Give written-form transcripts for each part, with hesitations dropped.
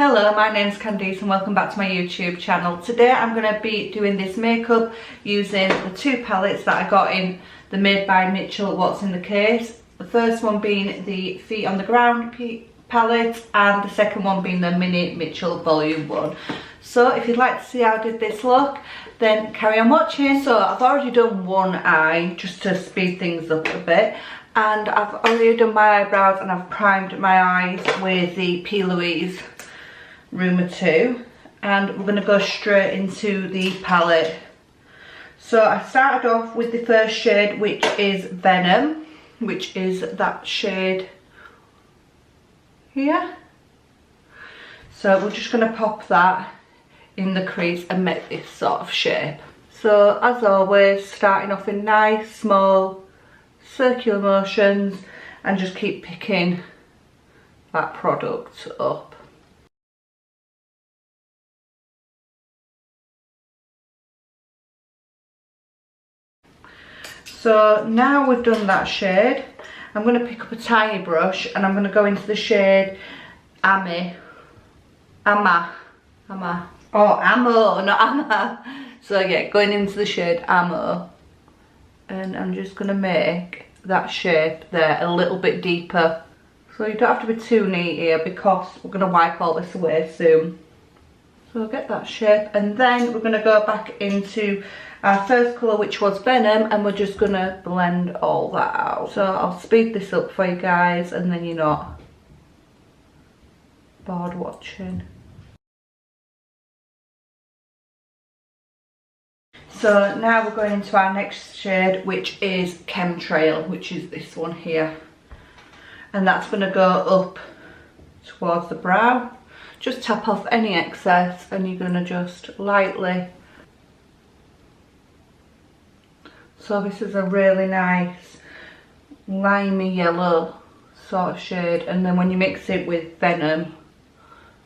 Hello, my name's Candice and welcome back to my YouTube channel. Today I'm going to be doing this makeup using the two palettes that I got in the Made by Mitchell What's in the Case. The first one being the Feet on the Ground palette and the second one being the Mini Mitchell Volume 1. So if you'd like to see how I did this look, then carry on watching. So I've already done one eye just to speed things up a bit. And I've already done my eyebrows and I've primed my eyes with the P. Louise Rumour 2, and we're going to go straight into the palette. So I started off with the first shade, which is Venom, which is that shade here. So we're just going to pop that in the crease and make this sort of shape. So as always, starting off in nice small circular motions and just keep picking that product up. So now we've done that shade, I'm going to pick up a tiny brush and I'm going to go into the shade Amo, not Amma. So yeah, going into the shade Amo, and I'm just going to make that shape there a little bit deeper. So you don't have to be too neat here because we're going to wipe all this away soon. So I'll get that shape, and then we're going to go back into our first colour, which was Venom, and we're just going to blend all that out. So I'll speed this up for you guys and then you're not bored watching. So now we're going into our next shade, which is Chemtrail, which is this one here. And that's going to go up towards the brow. Just tap off any excess and you're going to just lightly. So this is a really nice limey yellow sort of shade, and then when you mix it with Venom,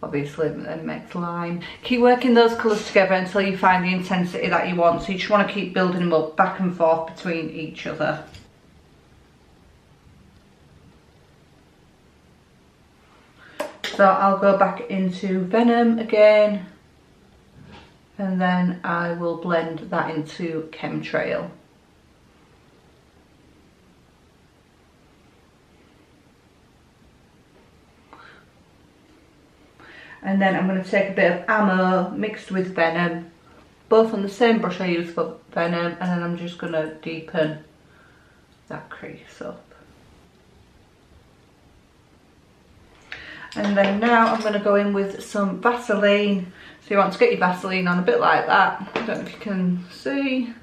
obviously it makes lime. Keep working those colours together until you find the intensity that you want. So you just want to keep building them up back and forth between each other. So I'll go back into Venom again, and then I will blend that into Chemtrail. And then I'm going to take a bit of Amo mixed with Venom, both on the same brush I use for Venom, and then I'm just going to deepen that crease up. And then now I'm going to go in with some Vaseline. So you want to get your Vaseline on a bit like that. I don't know if you can see.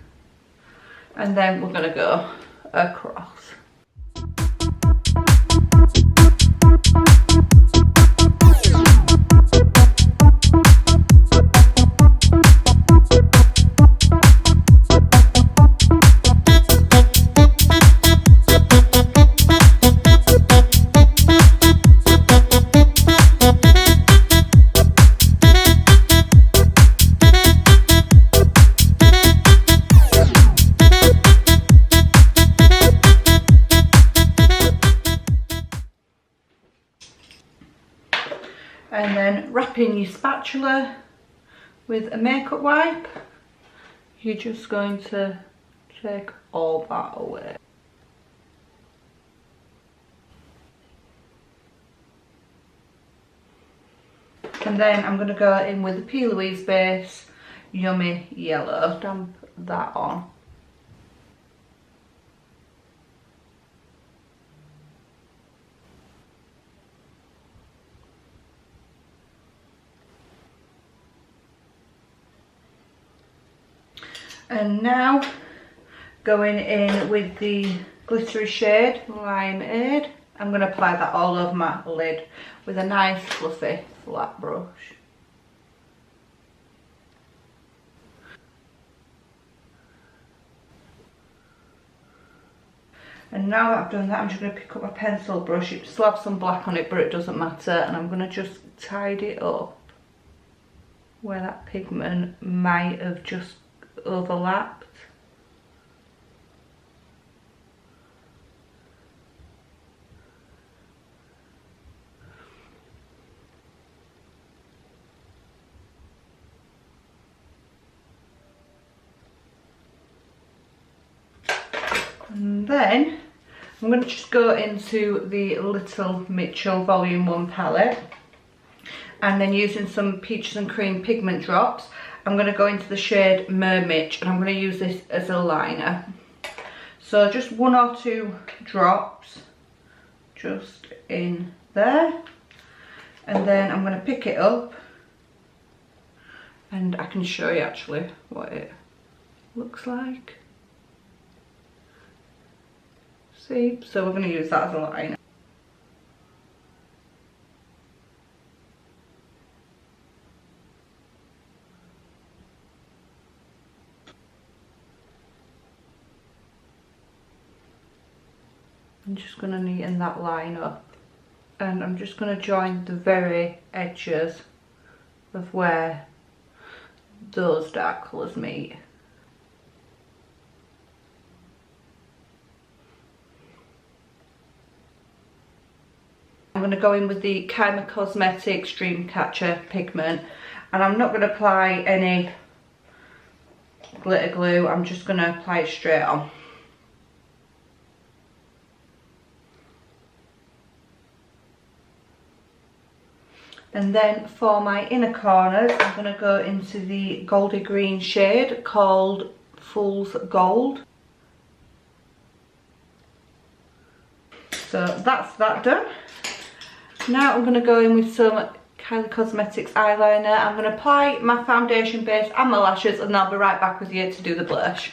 And then we're going to go across. And then wrapping your spatula with a makeup wipe, you're just going to take all that away. And then I'm going to go in with the P. Louise base, Yummy Yellow. Stamp that on. And now going in with the glittery shade Limeade, I'm going to apply that all over my lid with a nice fluffy flat brush. And now that I've done that, I'm just going to pick up my pencil brush. It still has some black on it, but it doesn't matter, and I'm going to just tidy it up where that pigment might have just overlapped. And then I'm going to just go into the Little Mitchell Volume 1 palette, and then using some Peaches and Cream pigment drops, I'm going to go into the shade Mermitch, and I'm going to use this as a liner. So just 1 or 2 drops just in there, and then I'm going to pick it up and I can show you actually what it looks like. See, so we're going to use that as a liner. I'm just going to neaten that line up, and I'm just going to join the very edges of where those dark colours meet. I'm going to go in with the Chemtrail Cosmetics Dreamcatcher pigment, and I'm not going to apply any glitter glue, I'm just going to apply it straight on. And then for my inner corners, I'm going to go into the goldy green shade called Fool's Gold. So that's that done. Now I'm going to go in with some Kylie Cosmetics eyeliner. I'm going to apply my foundation base and my lashes, and I'll be right back with you to do the blush.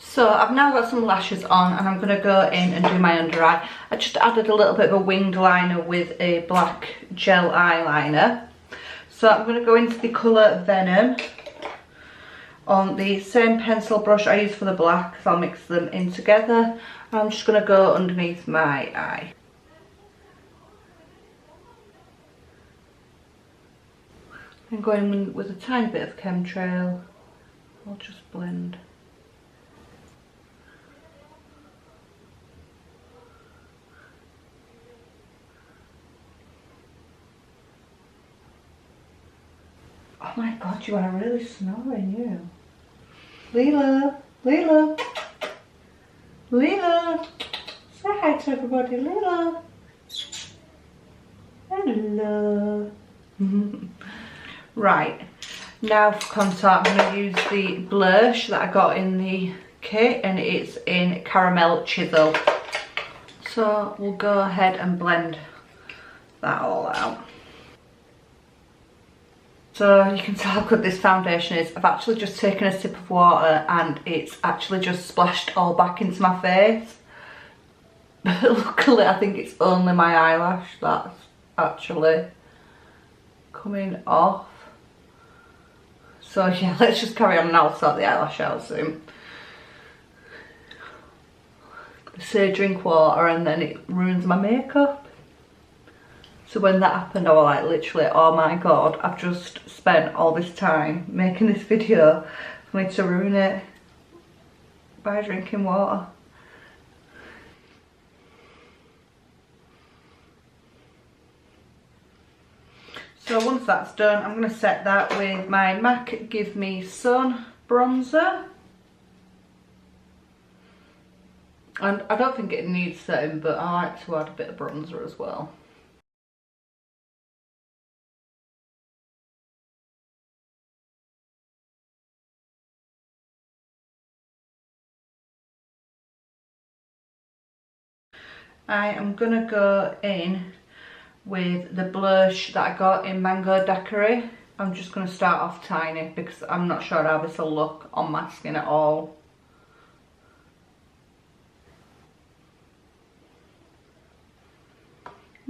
So I've now got some lashes on, and I'm going to go in and do my under eye. I just added a little bit of a winged liner with a black gel eyeliner. So I'm going to go into the colour Venom on the same pencil brush I use for the black, so I'll mix them in together. I'm just going to go underneath my eye. I'm going in with a tiny bit of Chemtrail. I'll just blend. Oh my god, you are really snoring, you. Leela, Leela, Leela. Say hi to everybody, Leela. Hello. Right, now for contour, I'm going to use the blush that I got in the kit, and it's in Caramel Chisel. So we'll go ahead and blend that all out. So you can tell how good this foundation is. I've actually just taken a sip of water and it's actually just splashed all back into my face. But luckily I think it's only my eyelash that's actually coming off. So yeah, let's just carry on and I'll sort the eyelash out soon. Say drink water and then it ruins my makeup. So when that happened, I was like literally, oh my god, I've just spent all this time making this video for me to ruin it by drinking water. So once that's done, I'm going to set that with my MAC Give Me Sun bronzer. And I don't think it needs setting, but I like to add a bit of bronzer as well. I am going to go in with the blush that I got in Mango Daiquiri. I'm just going to start off tiny because I'm not sure how this will look on my skin at all.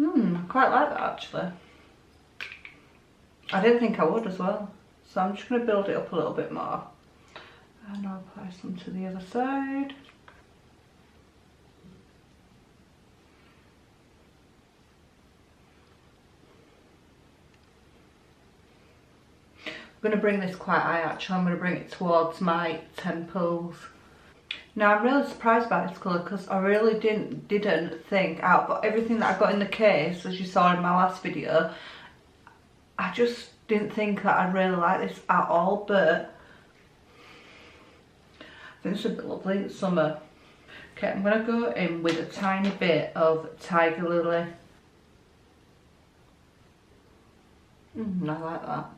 I quite like that actually. I didn't think I would as well. So I'm just going to build it up a little bit more. And I'll apply some to the other side. I'm going to bring this quite high actually. I'm going to bring it towards my temples. Now I'm really surprised by this colour because I really didn't think out of everything that I got in the case, as you saw in my last video, I just didn't think that I'd really like this at all, but I think this would be lovely in summer. Okay, I'm going to go in with a tiny bit of Tiger Lily. I like that.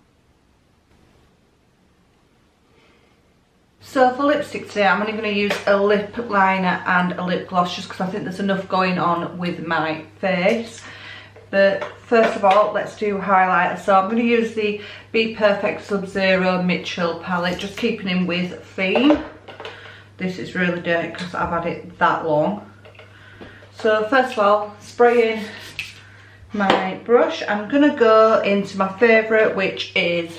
So for lipstick today, I'm only going to use a lip liner and a lip gloss just because I think there's enough going on with my face. But first of all, let's do highlighter. So I'm going to use the Be Perfect Sub-Zero Mitchell palette, just keeping in with theme. This is really dirty because I've had it that long. So first of all, spray in my brush. I'm going to go into my favourite, which is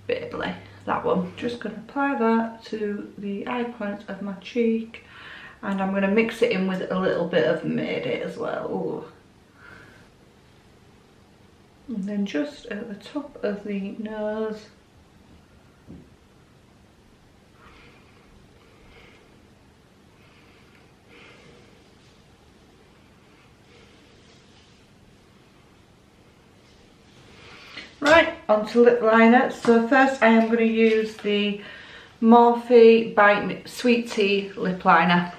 Baby. That one. Just going to apply that to the eye points of my cheek, and I'm going to mix it in with a little bit of Made It as well. Ooh. And then just at the top of the nose. Right, onto lip liner. So first I am going to use the Morphe by Sweet Tea lip liner.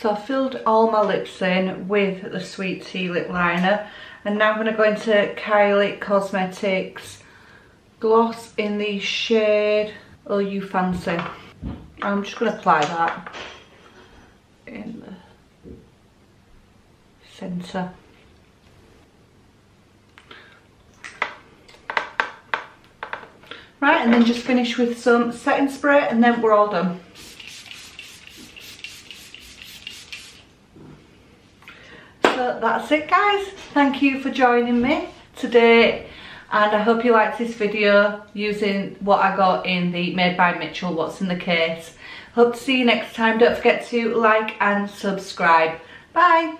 So I filled all my lips in with the Sweet Tea lip liner, and now I'm going to go into Kylie Cosmetics gloss in the shade Oh You Fancy. I'm just going to apply that in the centre. Right, and then just finish with some setting spray, and then we're all done. So that's it, guys. Thank you for joining me today, and I hope you liked this video using what I got in the Made by Mitchell What's in the Case. Hope to see you next time. Don't forget to like and subscribe. Bye.